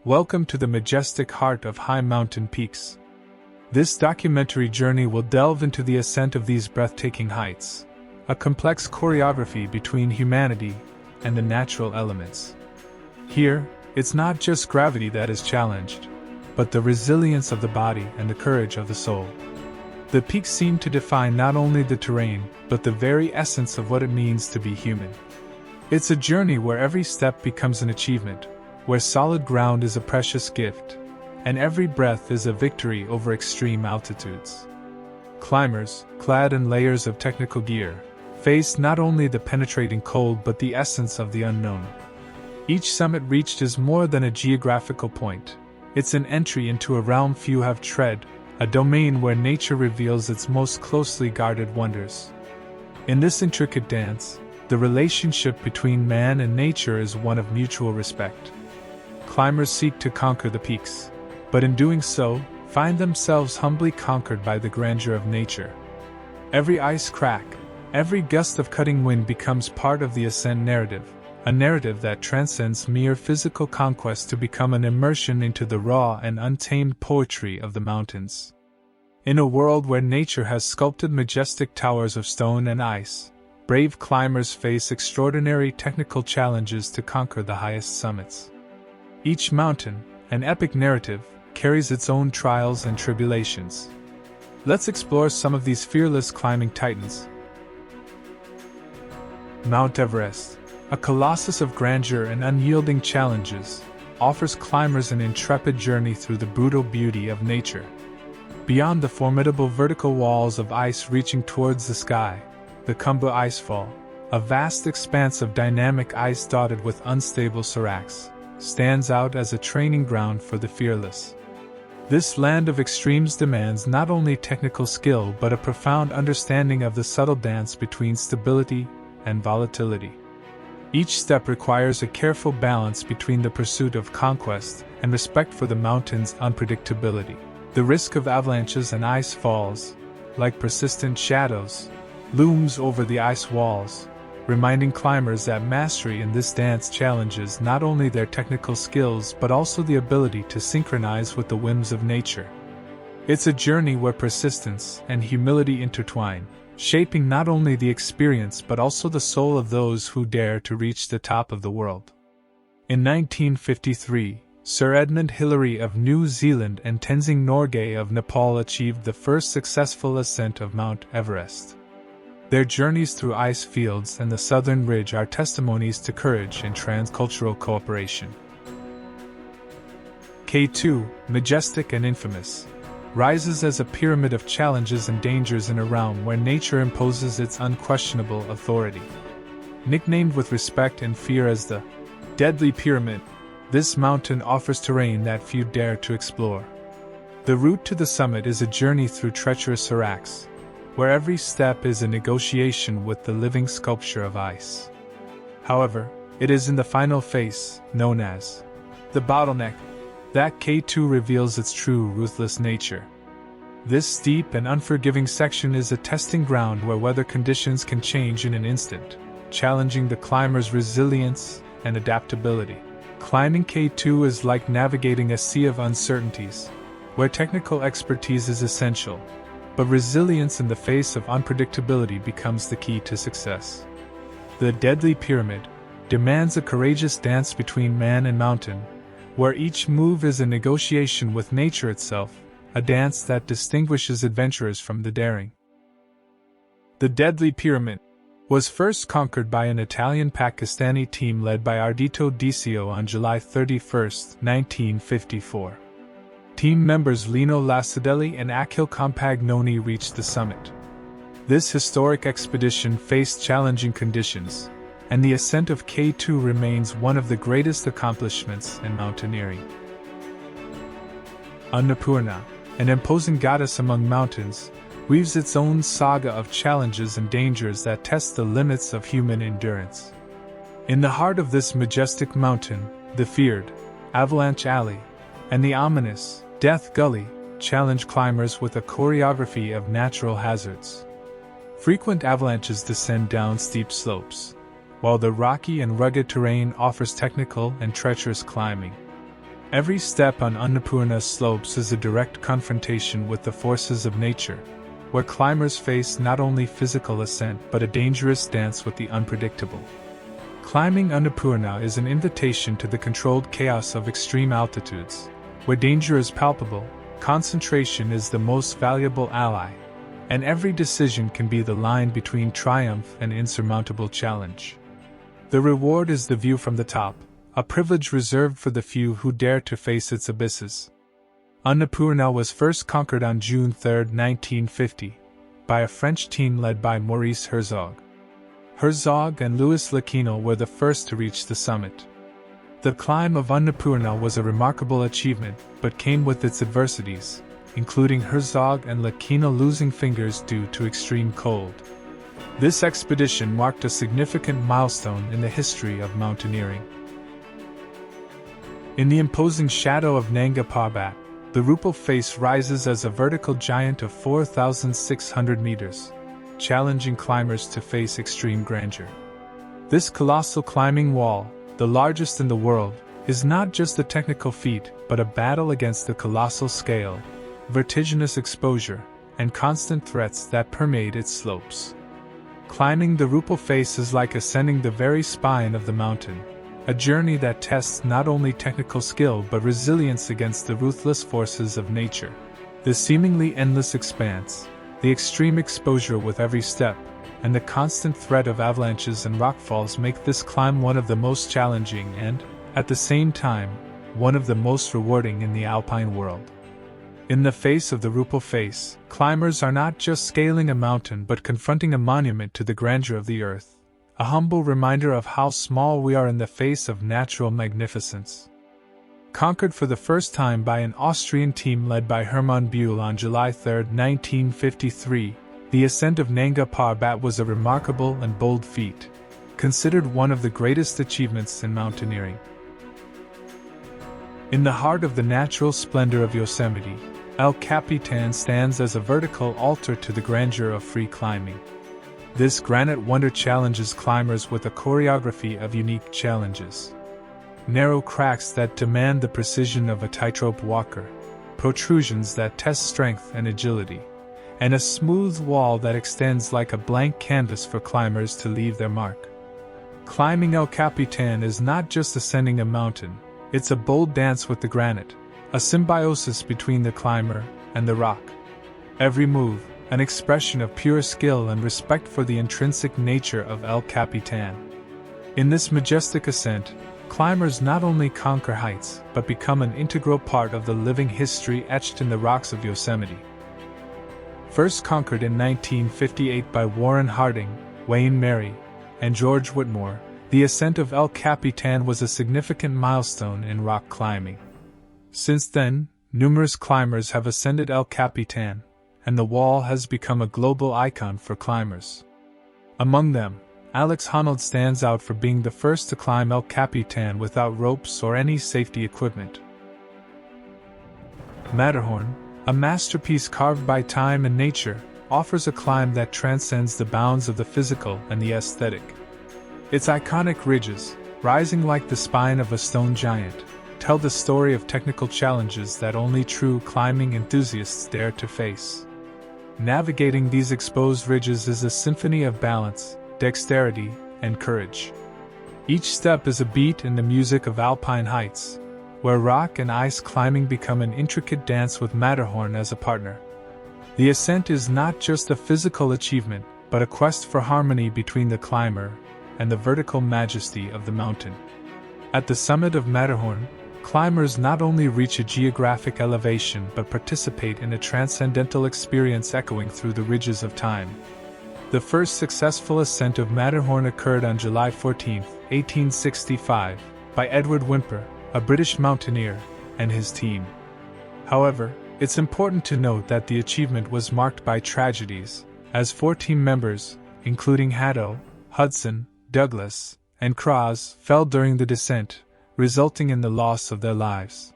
Welcome to the majestic heart of high mountain peaks. This documentary journey will delve into the ascent of these breathtaking heights, a complex choreography between humanity and the natural elements. Here, it's not just gravity that is challenged, but the resilience of the body and the courage of the soul. The peaks seem to define not only the terrain, but the very essence of what it means to be human. It's a journey where every step becomes an achievement, where solid ground is a precious gift, and every breath is a victory over extreme altitudes. Climbers, clad in layers of technical gear, face not only the penetrating cold but the essence of the unknown. Each summit reached is more than a geographical point. It's an entry into a realm few have tread, a domain where nature reveals its most closely guarded wonders. In this intricate dance, the relationship between man and nature is one of mutual respect. Climbers seek to conquer the peaks, but in doing so, find themselves humbly conquered by the grandeur of nature. Every ice crack, every gust of cutting wind becomes part of the ascent narrative, a narrative that transcends mere physical conquest to become an immersion into the raw and untamed poetry of the mountains. In a world where nature has sculpted majestic towers of stone and ice, brave climbers face extraordinary technical challenges to conquer the highest summits. Each mountain, an epic narrative, carries its own trials and tribulations. Let's explore some of these fearless climbing titans. Mount Everest, a colossus of grandeur and unyielding challenges, offers climbers an intrepid journey through the brutal beauty of nature. Beyond the formidable vertical walls of ice reaching towards the sky, the Khumbu Icefall, a vast expanse of dynamic ice dotted with unstable seracs, stands out as a training ground for the fearless. This land of extremes demands not only technical skill but a profound understanding of the subtle dance between stability and volatility. Each step requires a careful balance between the pursuit of conquest and respect for the mountain's unpredictability. The risk of avalanches and ice falls, like persistent shadows, looms over the ice walls, reminding climbers that mastery in this dance challenges not only their technical skills but also the ability to synchronize with the whims of nature. It's a journey where persistence and humility intertwine, shaping not only the experience but also the soul of those who dare to reach the top of the world. In 1953, Sir Edmund Hillary of New Zealand and Tenzing Norgay of Nepal achieved the first successful ascent of Mount Everest. Their journeys through ice fields and the southern ridge are testimonies to courage and transcultural cooperation. K2, majestic and infamous, rises as a pyramid of challenges and dangers in a realm where nature imposes its unquestionable authority. Nicknamed with respect and fear as the Deadly Pyramid, this mountain offers terrain that few dare to explore. The route to the summit is a journey through treacherous seracs, where every step is a negotiation with the living sculpture of ice. However, it is in the final phase, known as the bottleneck, that K2 reveals its true ruthless nature. This steep and unforgiving section is a testing ground where weather conditions can change in an instant, challenging the climber's resilience and adaptability. Climbing K2 is like navigating a sea of uncertainties, where technical expertise is essential, but resilience in the face of unpredictability becomes the key to success. The Deadly Pyramid demands a courageous dance between man and mountain, where each move is a negotiation with nature itself, a dance that distinguishes adventurers from the daring. The Deadly Pyramid was first conquered by an Italian-Pakistani team led by Ardito Dicio on July 31, 1954. Team members Lino Lacedelli and Achille Compagnoni reached the summit. This historic expedition faced challenging conditions, and the ascent of K2 remains one of the greatest accomplishments in mountaineering. Annapurna, an imposing goddess among mountains, weaves its own saga of challenges and dangers that test the limits of human endurance. In the heart of this majestic mountain, the feared Avalanche Alley and the ominous Death Gully challenge climbers with a choreography of natural hazards. Frequent avalanches descend down steep slopes, while the rocky and rugged terrain offers technical and treacherous climbing. Every step on Annapurna's slopes is a direct confrontation with the forces of nature, where climbers face not only physical ascent but a dangerous dance with the unpredictable. Climbing Annapurna is an invitation to the controlled chaos of extreme altitudes, where danger is palpable, concentration is the most valuable ally, and every decision can be the line between triumph and insurmountable challenge. The reward is the view from the top, a privilege reserved for the few who dare to face its abysses. Annapurna was first conquered on June 3, 1950, by a French team led by Maurice Herzog. Herzog and Louis Lequesne were the first to reach the summit. The climb of Annapurna was a remarkable achievement, but came with its adversities, including Herzog and Lequesne losing fingers due to extreme cold. This expedition marked a significant milestone in the history of mountaineering. In the imposing shadow of Nanga Parbat, the Rupal Face rises as a vertical giant of 4,600 meters, challenging climbers to face extreme grandeur. This colossal climbing wall, the largest in the world, is not just a technical feat but a battle against the colossal scale, vertiginous exposure, and constant threats that permeate its slopes. Climbing the Rupal Face is like ascending the very spine of the mountain, a journey that tests not only technical skill but resilience against the ruthless forces of nature. The seemingly endless expanse, the extreme exposure with every step, and the constant threat of avalanches and rockfalls make this climb one of the most challenging and, at the same time, one of the most rewarding in the alpine world. In the face of the Rupal Face, climbers are not just scaling a mountain but confronting a monument to the grandeur of the earth, a humble reminder of how small we are in the face of natural magnificence. Conquered for the first time by an Austrian team led by Hermann Buhl on July 3, 1953, the ascent of Nanga Parbat was a remarkable and bold feat, considered one of the greatest achievements in mountaineering. In the heart of the natural splendor of Yosemite, El Capitan stands as a vertical altar to the grandeur of free climbing. This granite wonder challenges climbers with a choreography of unique challenges. Narrow cracks that demand the precision of a tightrope walker, protrusions that test strength and agility, and a smooth wall that extends like a blank canvas for climbers to leave their mark. Climbing El Capitan is not just ascending a mountain, it's a bold dance with the granite, a symbiosis between the climber and the rock. Every move, an expression of pure skill and respect for the intrinsic nature of El Capitan. In this majestic ascent, climbers not only conquer heights but become an integral part of the living history etched in the rocks of Yosemite. First conquered in 1958 by Warren Harding, Wayne Merry, and George Whitmore, the ascent of El Capitan was a significant milestone in rock climbing. Since then, numerous climbers have ascended El Capitan, and the wall has become a global icon for climbers. Among them, Alex Honnold stands out for being the first to climb El Capitan without ropes or any safety equipment. Matterhorn, a masterpiece carved by time and nature, offers a climb that transcends the bounds of the physical and the aesthetic. Its iconic ridges, rising like the spine of a stone giant, tell the story of technical challenges that only true climbing enthusiasts dare to face. Navigating these exposed ridges is a symphony of balance, dexterity, and courage. Each step is a beat in the music of alpine heights, where rock and ice climbing become an intricate dance with Matterhorn as a partner. The ascent is not just a physical achievement, but a quest for harmony between the climber and the vertical majesty of the mountain. At the summit of Matterhorn, climbers not only reach a geographic elevation but participate in a transcendental experience echoing through the ridges of time. The first successful ascent of Matterhorn occurred on July 14, 1865, by Edward Whymper, a British mountaineer, and his team. However, it's important to note that the achievement was marked by tragedies, as 4 team members, including Haddo, Hudson, Douglas, and Cross, fell during the descent, resulting in the loss of their lives.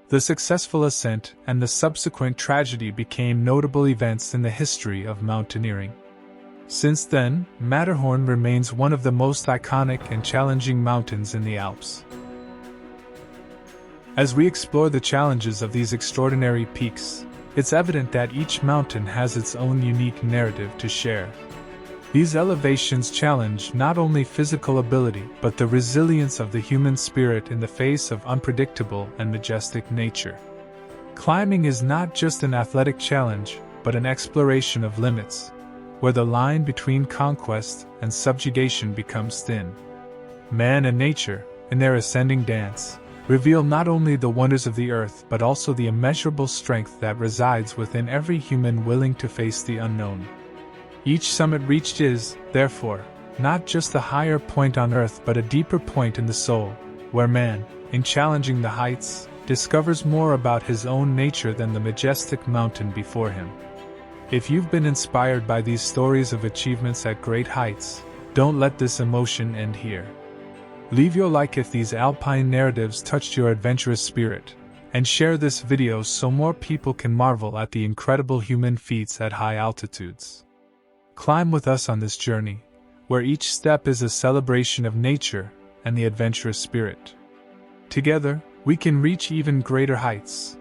The successful ascent and the subsequent tragedy became notable events in the history of mountaineering. Since then, Matterhorn remains one of the most iconic and challenging mountains in the Alps. As we explore the challenges of these extraordinary peaks, it's evident that each mountain has its own unique narrative to share. These elevations challenge not only physical ability but the resilience of the human spirit in the face of unpredictable and majestic nature. Climbing is not just an athletic challenge, but an exploration of limits, where the line between conquest and subjugation becomes thin. Man and nature, in their ascending dance, reveal not only the wonders of the earth but also the immeasurable strength that resides within every human willing to face the unknown. Each summit reached is, therefore, not just a higher point on earth but a deeper point in the soul, where man, in challenging the heights, discovers more about his own nature than the majestic mountain before him. If you've been inspired by these stories of achievements at great heights, don't let this emotion end here. Leave your like if these alpine narratives touched your adventurous spirit, and share this video so more people can marvel at the incredible human feats at high altitudes. Climb with us on this journey, where each step is a celebration of nature and the adventurous spirit. Together, we can reach even greater heights.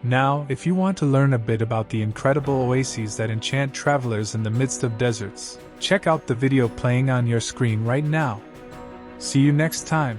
Now, if you want to learn a bit about the incredible oases that enchant travelers in the midst of deserts, check out the video playing on your screen right now. See you next time.